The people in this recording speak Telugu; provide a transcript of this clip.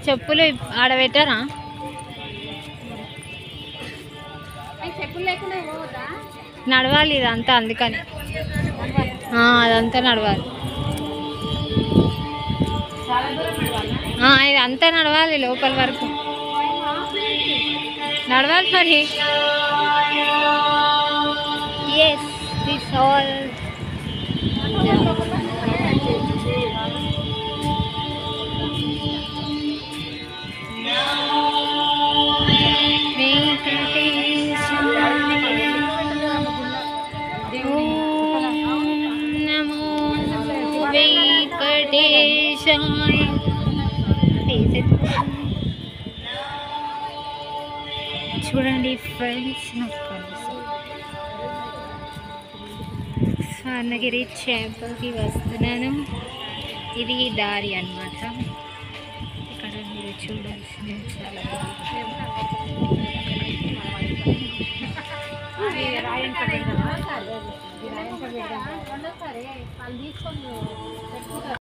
చెప్పులు ఆడ పెట్టారా? నడవాలి ఇదంతా, అందుకని అదంతా నడవాలి. ఇదంతా నడవాలి లోపల వరకు నడవాలి మరి. ఎస్ దిస్ ఆల్ చూడండి ఫ్రెండ్స్, స్వర్ణగిరి టెంపుల్కి వస్తున్నాను. ఇది దారి అన్నమాట. ఇక్కడ మీరు చూడాల్సిన చాలా